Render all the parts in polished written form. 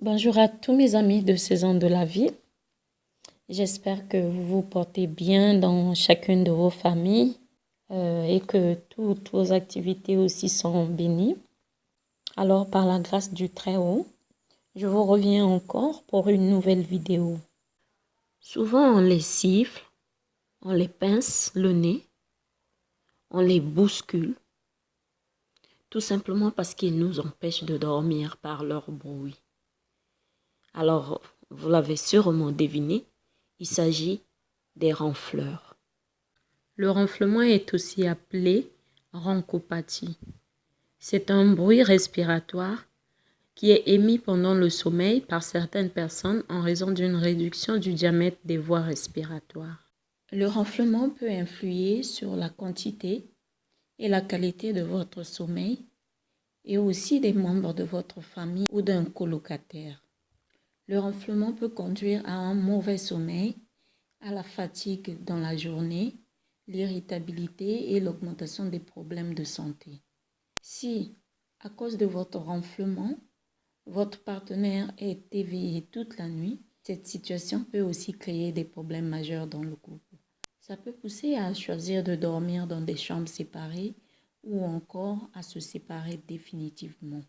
Bonjour à tous mes amis de Saison de la vie. J'espère que vous vous portez bien dans chacune de vos familles et que toutes vos activités aussi sont bénies. Alors, par la grâce du Très-Haut, je vous reviens encore pour une nouvelle vidéo. Souvent, on les siffle, on les pince le nez, on les bouscule, tout simplement parce qu'ils nous empêchent de dormir par leur bruit. Alors, vous l'avez sûrement deviné, il s'agit des ronfleurs. Le ronflement est aussi appelé rhincopathie. C'est un bruit respiratoire qui est émis pendant le sommeil par certaines personnes en raison d'une réduction du diamètre des voies respiratoires. Le ronflement peut influer sur la quantité et la qualité de votre sommeil et aussi des membres de votre famille ou d'un colocataire. Le ronflement peut conduire à un mauvais sommeil, à la fatigue dans la journée, l'irritabilité et l'augmentation des problèmes de santé. Si, à cause de votre ronflement, votre partenaire est éveillé toute la nuit, cette situation peut aussi créer des problèmes majeurs dans le couple. Ça peut pousser à choisir de dormir dans des chambres séparées ou encore à se séparer définitivement.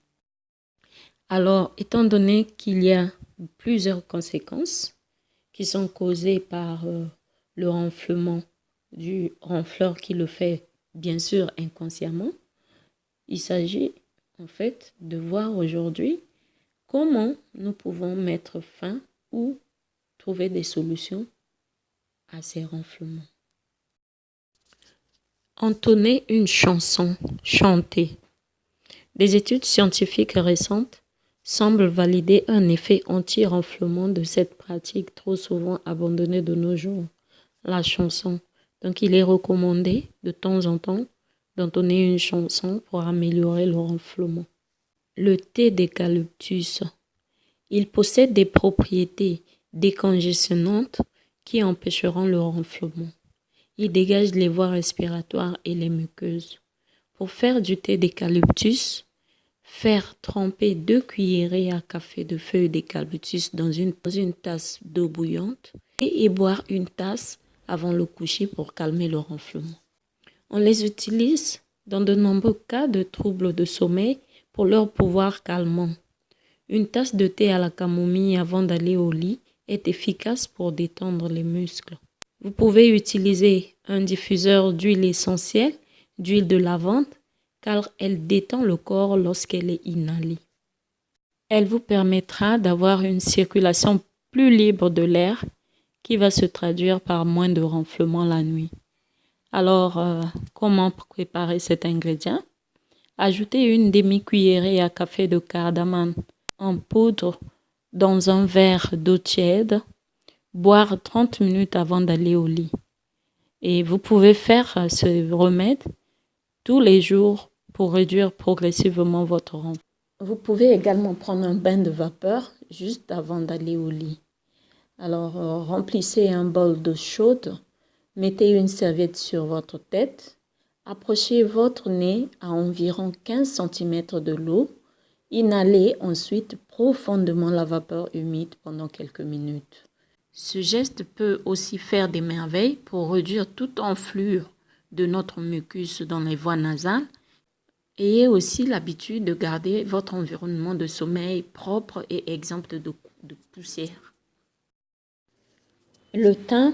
Alors, étant donné qu'il y a plusieurs conséquences qui sont causées par le ronflement du ronfleur qui le fait bien sûr inconsciemment, il s'agit en fait de voir aujourd'hui comment nous pouvons mettre fin ou trouver des solutions à ces ronflements. Entonner une chanson, chanter. Des études scientifiques récentes semblent valider un effet anti-ronflement de cette pratique trop souvent abandonnée de nos jours, la chanson. Donc, il est recommandé de temps en temps d'entonner une chanson pour améliorer le ronflement. Le thé d'eucalyptus. Il possède des propriétés décongestionnantes qui empêcheront le ronflement. Il dégage les voies respiratoires et les muqueuses. Pour faire du thé d'eucalyptus, faire tremper 2 cuillerées à café de feuilles d'eucalyptus dans une tasse d'eau bouillante et y boire une tasse avant le coucher pour calmer le ronflement. On les utilise dans de nombreux cas de troubles de sommeil pour leur pouvoir calmant. Une tasse de thé à la camomille avant d'aller au lit est efficace pour détendre les muscles. Vous pouvez utiliser un diffuseur d'huile essentielle, d'huile de lavande, car elle détend le corps lorsqu'elle est inhalée. Elle vous permettra d'avoir une circulation plus libre de l'air qui va se traduire par moins de ronflements la nuit. Alors, comment préparer cet ingrédient? Ajoutez une demi-cuillerée à café de cardamome en poudre dans un verre d'eau tiède. Boire 30 minutes avant d'aller au lit. Et vous pouvez faire ce remède tous les jours pour réduire progressivement votre ronflement. Vous pouvez également prendre un bain de vapeur juste avant d'aller au lit. Alors, remplissez un bol d'eau chaude, mettez une serviette sur votre tête, approchez votre nez à environ 15 cm de l'eau, inhalez ensuite profondément la vapeur humide pendant quelques minutes. Ce geste peut aussi faire des merveilles pour réduire toute enflure de notre mucus dans les voies nasales. Ayez aussi l'habitude de garder votre environnement de sommeil propre et exempt de poussière. Le thym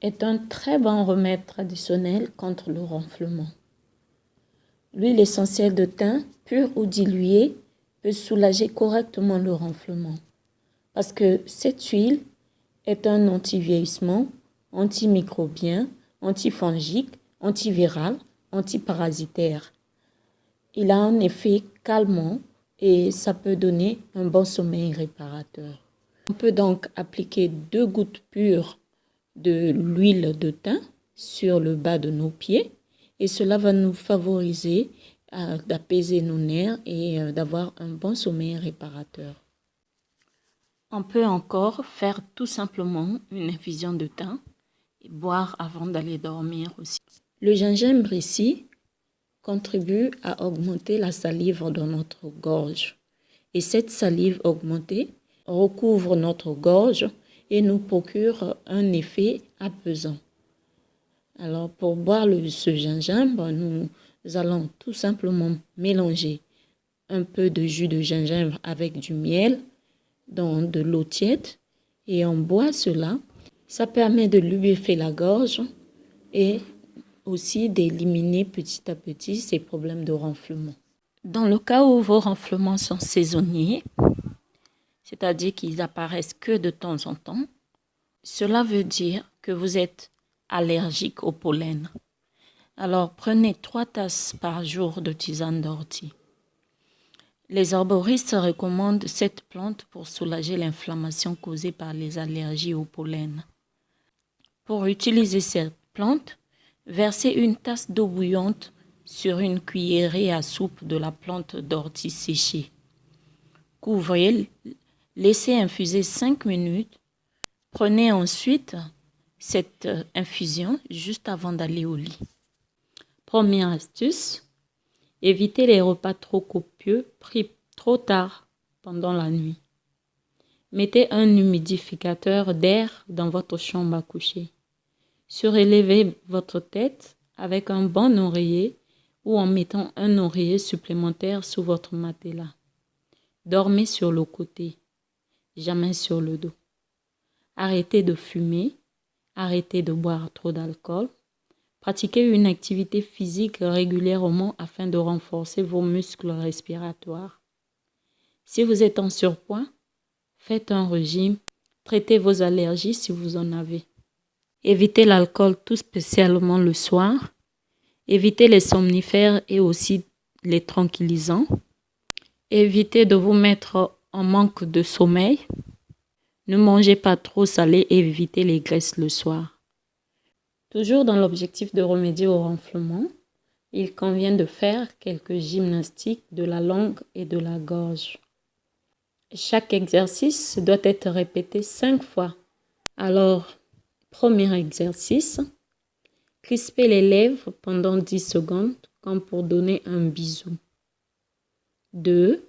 est un très bon remède traditionnel contre le ronflement. L'huile essentielle de thym, pure ou diluée, peut soulager correctement le ronflement. Parce que cette huile est un anti-vieillissement, antimicrobien, antifongique, antiviral, antiparasitaire. Il a un effet calmant et ça peut donner un bon sommeil réparateur. On peut donc appliquer 2 gouttes pures de l'huile de thym sur le bas de nos pieds et cela va nous favoriser d'apaiser nos nerfs et d'avoir un bon sommeil réparateur. On peut encore faire tout simplement une infusion de thym et boire avant d'aller dormir aussi. Le gingembre ici contribue à augmenter la salive dans notre gorge. Et cette salive augmentée recouvre notre gorge et nous procure un effet apaisant. Alors, pour boire ce gingembre, nous allons tout simplement mélanger un peu de jus de gingembre avec du miel dans de l'eau tiède et on boit cela. Ça permet de lubrifier la gorge et aussi d'éliminer petit à petit ces problèmes de renflement. Dans le cas où vos renflements sont saisonniers, c'est-à-dire qu'ils apparaissent que de temps en temps, cela veut dire que vous êtes allergique au pollen. Alors prenez 3 tasses par jour de tisane d'ortie. Les herboristes recommandent cette plante pour soulager l'inflammation causée par les allergies au pollen. Pour utiliser cette plante, versez une tasse d'eau bouillante sur une cuillerée à soupe de la plante d'ortie séchée. Couvrez, laissez infuser 5 minutes. Prenez ensuite cette infusion juste avant d'aller au lit. Première astuce, évitez les repas trop copieux pris trop tard pendant la nuit. Mettez un humidificateur d'air dans votre chambre à coucher. Surélevez votre tête avec un bon oreiller ou en mettant un oreiller supplémentaire sous votre matelas. Dormez sur le côté, jamais sur le dos. Arrêtez de fumer, arrêtez de boire trop d'alcool. Pratiquez une activité physique régulièrement afin de renforcer vos muscles respiratoires. Si vous êtes en surpoids, faites un régime, traitez vos allergies si vous en avez. Évitez l'alcool tout spécialement le soir. Évitez les somnifères et aussi les tranquillisants. Évitez de vous mettre en manque de sommeil. Ne mangez pas trop salé et évitez les graisses le soir. Toujours dans l'objectif de remédier au renflement, il convient de faire quelques gymnastiques de la langue et de la gorge. Chaque exercice doit être répété 5 fois. Alors, premier exercice, crisper les lèvres pendant 10 secondes comme pour donner un bisou. 2.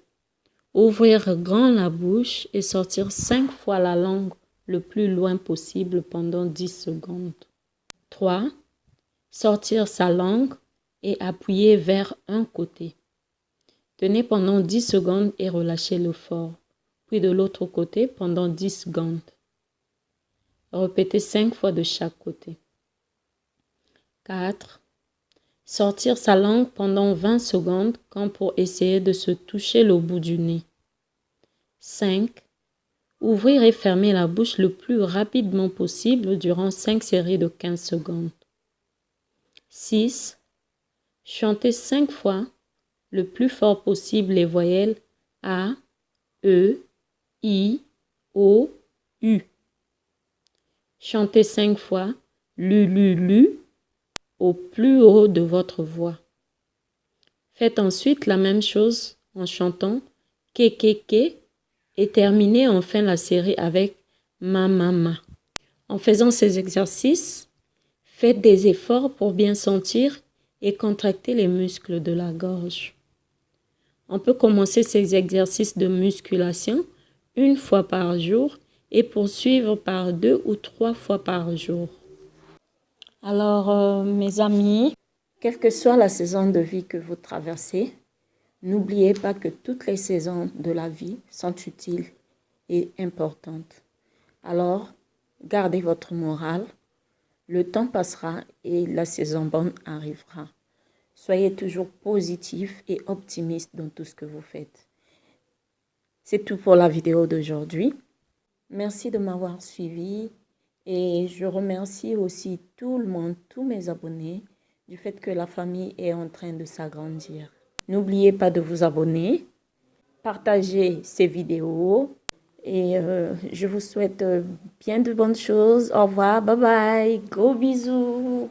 Ouvrir grand la bouche et sortir 5 fois la langue le plus loin possible pendant 10 secondes. 3. Sortir sa langue et appuyer vers un côté. Tenez pendant 10 secondes et relâchez le fort, puis de l'autre côté pendant 10 secondes. Répétez 5 fois de chaque côté. 4. Sortir sa langue pendant 20 secondes comme pour essayer de se toucher le bout du nez. 5. Ouvrir et fermer la bouche le plus rapidement possible durant 5 séries de 15 secondes. 6. Chanter 5 fois le plus fort possible les voyelles A, E, I, O, U. Chantez 5 fois lu, lu, lu au plus haut de votre voix. Faites ensuite la même chose en chantant ke, ke, ke et terminez enfin la série avec ma, ma, ma. En faisant ces exercices, faites des efforts pour bien sentir et contracter les muscles de la gorge. On peut commencer ces exercices de musculation 1 fois par jour et poursuivre par 2 ou 3 fois par jour. Alors, mes amis, quelle que soit la saison de vie que vous traversez, n'oubliez pas que toutes les saisons de la vie sont utiles et importantes. Alors, gardez votre morale, le temps passera et la saison bonne arrivera. Soyez toujours positif et optimiste dans tout ce que vous faites. C'est tout pour la vidéo d'aujourd'hui. Merci de m'avoir suivi et je remercie aussi tout le monde, tous mes abonnés, du fait que la famille est en train de s'agrandir. N'oubliez pas de vous abonner, partagez ces vidéos et je vous souhaite bien de bonnes choses. Au revoir, bye bye, gros bisous.